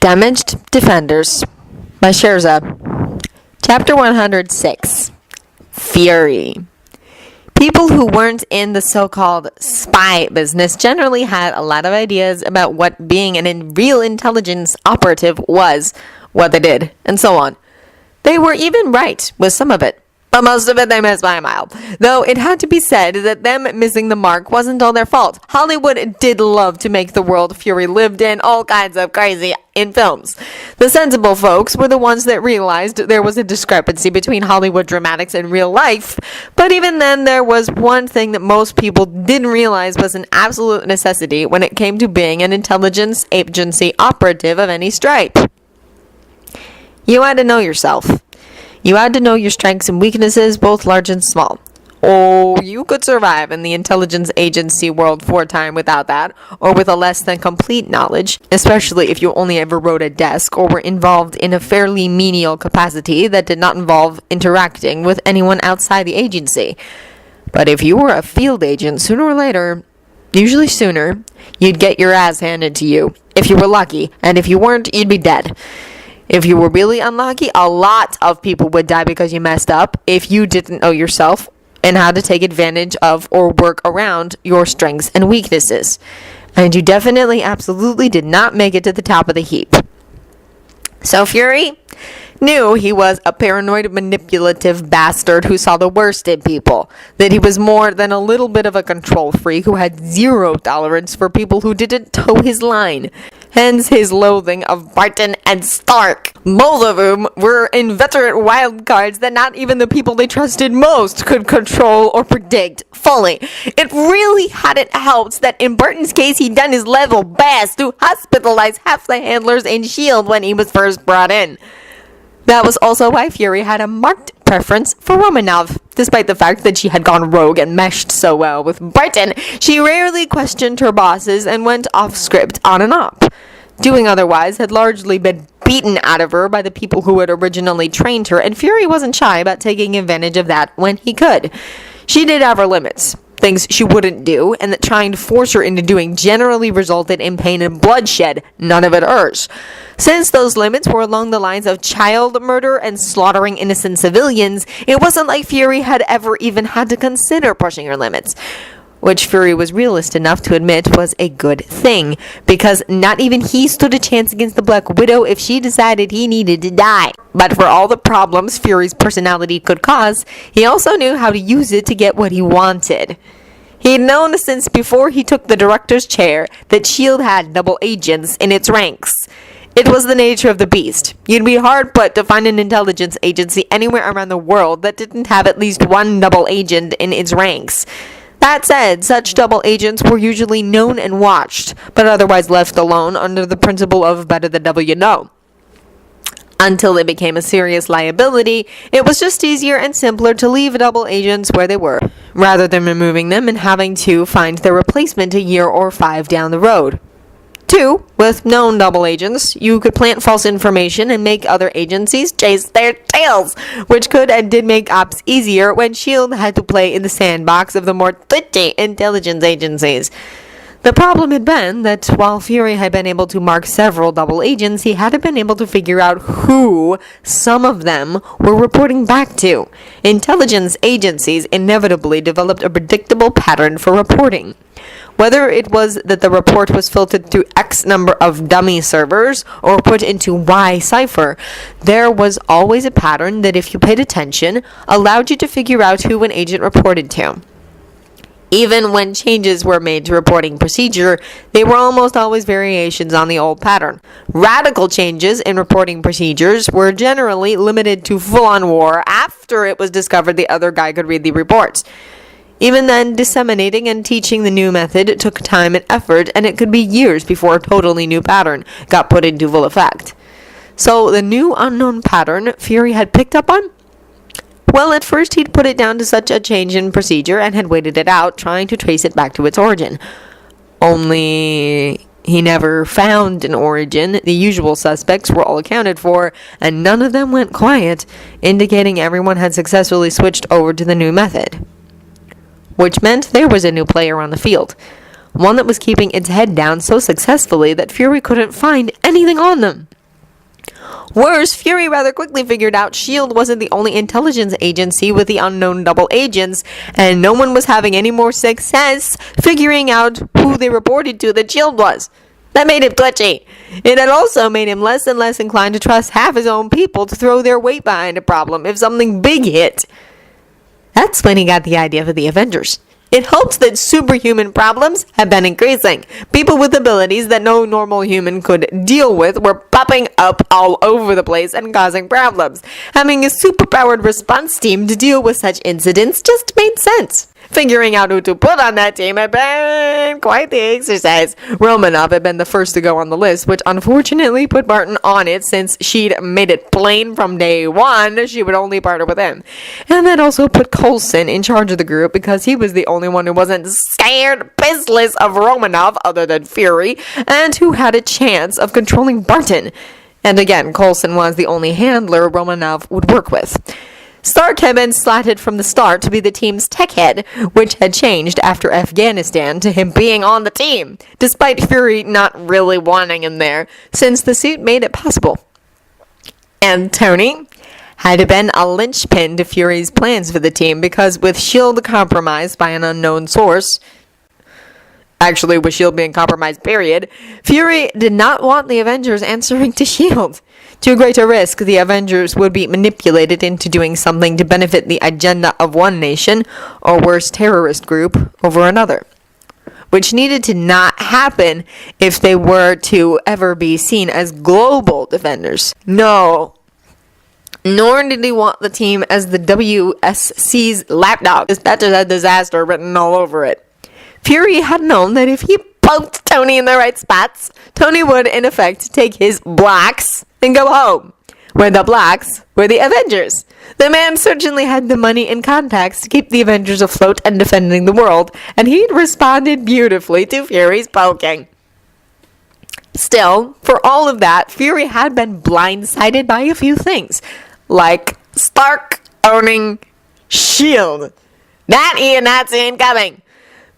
Damaged Defenders by Sherza. Chapter 106. Fury. People who weren't in the so-called spy business generally had a lot of ideas about what being an real intelligence operative was, what they did, and so on. They were even right with some of it, but most of it they missed by a mile. Though it had to be said that them missing the mark wasn't all their fault. Hollywood did love to make the world Fury lived in all kinds of crazy in films. The sensible folks were the ones that realized there was a discrepancy between Hollywood dramatics and real life, but even then there was one thing that most people didn't realize was an absolute necessity when it came to being an intelligence agency operative of any stripe. You had to know yourself. You had to know your strengths and weaknesses, both large and small. Oh, you could survive in the intelligence agency world for a time without that, or with a less than complete knowledge, especially if you only ever rode a desk or were involved in a fairly menial capacity that did not involve interacting with anyone outside the agency. But if you were a field agent, sooner or later, usually sooner, you'd get your ass handed to you, if you were lucky, and if you weren't, you'd be dead. If you were really unlucky, a lot of people would die because you messed up if you didn't know yourself and how to take advantage of or work around your strengths and weaknesses. And you definitely, absolutely did not make it to the top of the heap. So Fury knew he was a paranoid, manipulative bastard who saw the worst in people, that he was more than a little bit of a control freak who had zero tolerance for people who didn't toe his line. Hence his loathing of Barton and Stark, both of whom were inveterate wildcards that not even the people they trusted most could control or predict fully. It really hadn't helped that in Barton's case he'd done his level best to hospitalize half the handlers in S.H.I.E.L.D. when he was first brought in. That was also why Fury had a marked preference for Romanov. Despite the fact that she had gone rogue and meshed so well with Barton, she rarely questioned her bosses and went off script on and off. Doing otherwise had largely been beaten out of her by the people who had originally trained her, and Fury wasn't shy about taking advantage of that when he could. She did have her limits, things she wouldn't do, and that trying to force her into doing generally resulted in pain and bloodshed, none of it hers. Since those limits were along the lines of child murder and slaughtering innocent civilians, it wasn't like Fury had ever even had to consider pushing her limits. Which Fury was realist enough to admit was a good thing, because not even he stood a chance against the Black Widow if she decided he needed to die. But for all the problems Fury's personality could cause, he also knew how to use it to get what he wanted. He'd known since before he took the director's chair that S.H.I.E.L.D. had double agents in its ranks. It was the nature of the beast. You'd be hard put to find an intelligence agency anywhere around the world that didn't have at least one double agent in its ranks. That said, such double agents were usually known and watched, but otherwise left alone under the principle of better the devil you know. Until they became a serious liability, it was just easier and simpler to leave double agents where they were, rather than removing them and having to find their replacement a year or 5 down the road. 2, with known double agents, you could plant false information and make other agencies chase their tails, which could and did make ops easier when S.H.I.E.L.D. had to play in the sandbox of the more twitchy intelligence agencies. The problem had been that while Fury had been able to mark several double agents, he hadn't been able to figure out who some of them were reporting back to. Intelligence agencies inevitably developed a predictable pattern for reporting. Whether it was that the report was filtered through X number of dummy servers or put into Y cipher, there was always a pattern that, if you paid attention, allowed you to figure out who an agent reported to. Even when changes were made to reporting procedure, they were almost always variations on the old pattern. Radical changes in reporting procedures were generally limited to full-on war after it was discovered the other guy could read the reports. Even then, disseminating and teaching the new method took time and effort, and it could be years before a totally new pattern got put into full effect. So the new unknown pattern Fury had picked up on? Well, at first he'd put it down to such a change in procedure and had waited it out, trying to trace it back to its origin. Only he never found an origin. The usual suspects were all accounted for, and none of them went quiet, indicating everyone had successfully switched over to the new method. Which meant there was a new player on the field, one that was keeping its head down so successfully that Fury couldn't find anything on them. Worse, Fury rather quickly figured out S.H.I.E.L.D. wasn't the only intelligence agency with the unknown double agents, and no one was having any more success figuring out who they reported to that S.H.I.E.L.D. was. That made him twitchy. It had also made him less and less inclined to trust half his own people to throw their weight behind a problem if something big hit. That's when he got the idea for the Avengers. It hoped that superhuman problems had been increasing. People with abilities that no normal human could deal with were popping up all over the place and causing problems. Having a superpowered response team to deal with such incidents just made sense. Figuring out who to put on that team had been quite the exercise. Romanov had been the first to go on the list, which unfortunately put Barton on it since she'd made it plain from day one she would only partner with him. And that also put Coulson in charge of the group because he was the only one who wasn't scared pissless of Romanov other than Fury, and who had a chance of controlling Barton. And again, Coulson was the only handler Romanov would work with. Stark had been slotted from the start to be the team's tech head, which had changed after Afghanistan to him being on the team, despite Fury not really wanting him there, since the suit made it possible. And Tony had been a linchpin to Fury's plans for the team because with S.H.I.E.L.D. compromised by an unknown source, actually with S.H.I.E.L.D. being compromised, period, Fury did not want the Avengers answering to S.H.I.E.L.D. Too great a risk, the Avengers would be manipulated into doing something to benefit the agenda of one nation, or worse, terrorist group, over another. Which needed to not happen if they were to ever be seen as global defenders. No. Nor did he want the team as the WSC's lapdog. Dispatches had disaster written all over it. Fury had known that if he poked Tony in the right spots, Tony would, in effect, take his blacks and go home. Where the blacks were the Avengers. The man certainly had the money and contacts to keep the Avengers afloat and defending the world, and he'd responded beautifully to Fury's poking. Still, for all of that, Fury had been blindsided by a few things, like Stark owning S.H.I.E.L.D. That Ian not seen coming.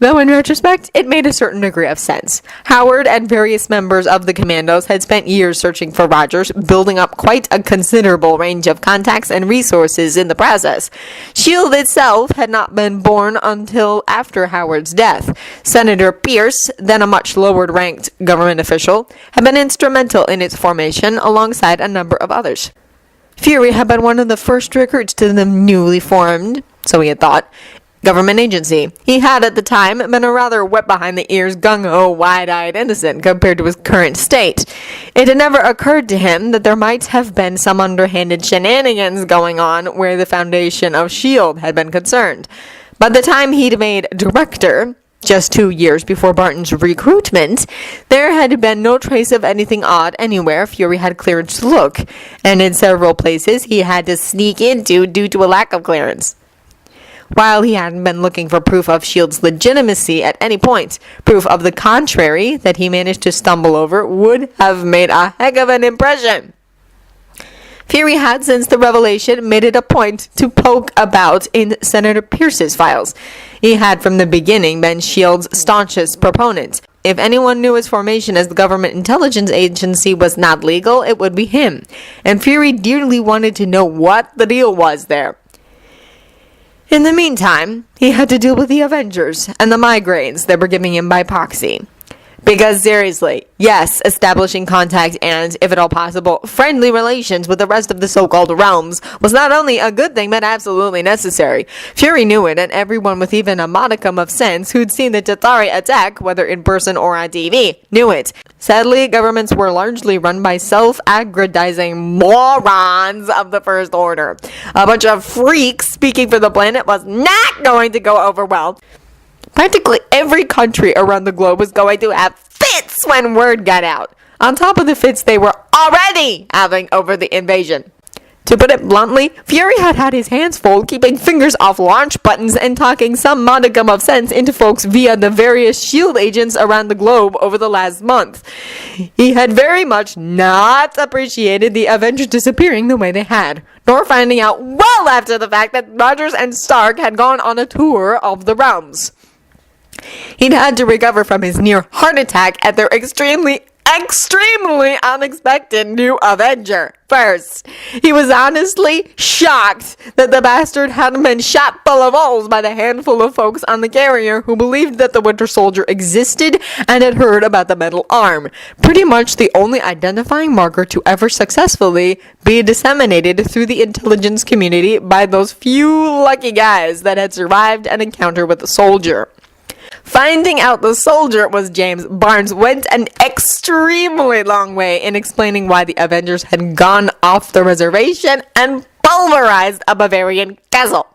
Though in retrospect, it made a certain degree of sense. Howard and various members of the Commandos had spent years searching for Rogers, building up quite a considerable range of contacts and resources in the process. S.H.I.E.L.D. itself had not been born until after Howard's death. Senator Pierce, then a much lower-ranked government official, had been instrumental in its formation alongside a number of others. Fury had been one of the first recruits to the newly formed, so he had thought, government agency. He had at the time been a rather wet behind the ears, gung-ho, wide-eyed innocent compared to his current state. It had never occurred to him that there might have been some underhanded shenanigans going on where the foundation of S.H.I.E.L.D. had been concerned. By the time he'd made director, just 2 years before Barton's recruitment, there had been no trace of anything odd anywhere Fury had clearance to look, and in several places he had to sneak into due to a lack of clearance. While he hadn't been looking for proof of S.H.I.E.L.D.'s legitimacy at any point, proof of the contrary that he managed to stumble over would have made a heck of an impression. Fury had, since the revelation, made it a point to poke about in Senator Pierce's files. He had from the beginning been S.H.I.E.L.D.'s staunchest proponent. If anyone knew his formation as the government intelligence agency was not legal, it would be him. And Fury dearly wanted to know what the deal was there. In the meantime, he had to deal with the Avengers and the migraines that were giving him by proxy. Because seriously, yes, establishing contact and, if at all possible, friendly relations with the rest of the so-called realms was not only a good thing but absolutely necessary. Fury knew it, and everyone with even a modicum of sense who'd seen the Chitauri attack, whether in person or on TV, knew it. Sadly, governments were largely run by self-aggrandizing morons of the First Order. A bunch of freaks speaking for the planet was not going to go over well. Practically every country around the globe was going to have fits when word got out, on top of the fits they were already having over the invasion. To put it bluntly, Fury had had his hands full keeping fingers off launch buttons and talking some modicum of sense into folks via the various S.H.I.E.L.D. agents around the globe over the last month. He had very much not appreciated the Avengers disappearing the way they had, nor finding out well after the fact that Rogers and Stark had gone on a tour of the realms. He'd had to recover from his near heart attack at their extremely extremely unexpected new Avenger. First, he was honestly shocked that the bastard hadn't been shot full of holes by the handful of folks on the carrier who believed that the Winter Soldier existed and had heard about the metal arm. Pretty much the only identifying marker to ever successfully be disseminated through the intelligence community by those few lucky guys that had survived an encounter with the soldier. Finding out the soldier was James Barnes went an extremely long way in explaining why the Avengers had gone off the reservation and pulverized a Bavarian castle.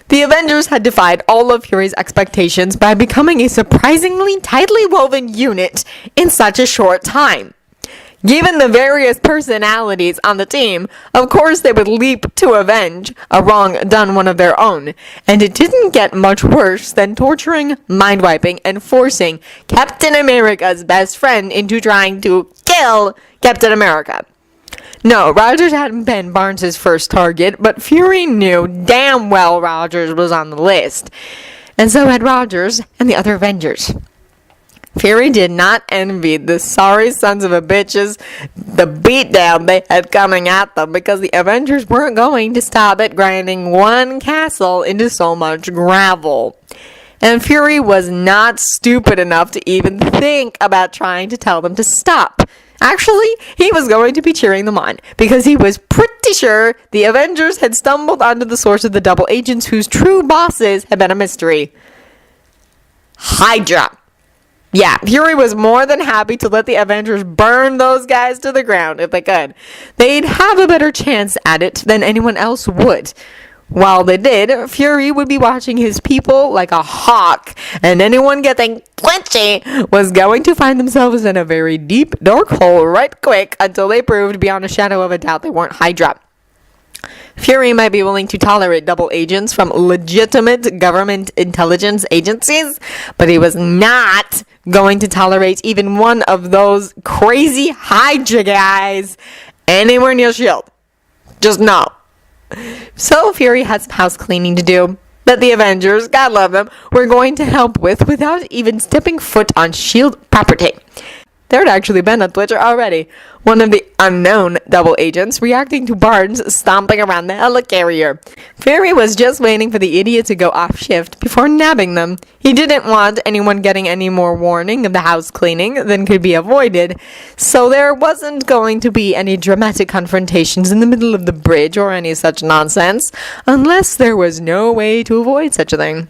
The Avengers had defied all of Fury's expectations by becoming a surprisingly tightly woven unit in such a short time. Given the various personalities on the team, of course they would leap to avenge a wrong done one of their own, and it didn't get much worse than torturing, mind-wiping, and forcing Captain America's best friend into trying to kill Captain America. No, Rogers hadn't been Barnes' first target, but Fury knew damn well Rogers was on the list, and so had Rogers and the other Avengers. Fury did not envy the sorry sons of a bitches the beatdown they had coming at them because the Avengers weren't going to stop at grinding one castle into so much gravel. And Fury was not stupid enough to even think about trying to tell them to stop. Actually, he was going to be cheering them on because he was pretty sure the Avengers had stumbled onto the source of the double agents whose true bosses had been a mystery. Hydra. Yeah, Fury was more than happy to let the Avengers burn those guys to the ground if they could. They'd have a better chance at it than anyone else would. While they did, Fury would be watching his people like a hawk, and anyone getting twitchy was going to find themselves in a very deep, dark hole right quick until they proved beyond a shadow of a doubt they weren't Hydra. Fury might be willing to tolerate double agents from legitimate government intelligence agencies, but he was not going to tolerate even one of those crazy Hydra guys anywhere near S.H.I.E.L.D. Just no. So Fury had some house cleaning to do that the Avengers, God love them, were going to help with without even stepping foot on S.H.I.E.L.D. property. There had actually been on Twitter already one of the unknown double agents reacting to Barnes stomping around the helicarrier. Fury was just waiting for the idiot to go off shift before nabbing them. He didn't want anyone getting any more warning of the house cleaning than could be avoided, so there wasn't going to be any dramatic confrontations in the middle of the bridge or any such nonsense, unless there was no way to avoid such a thing.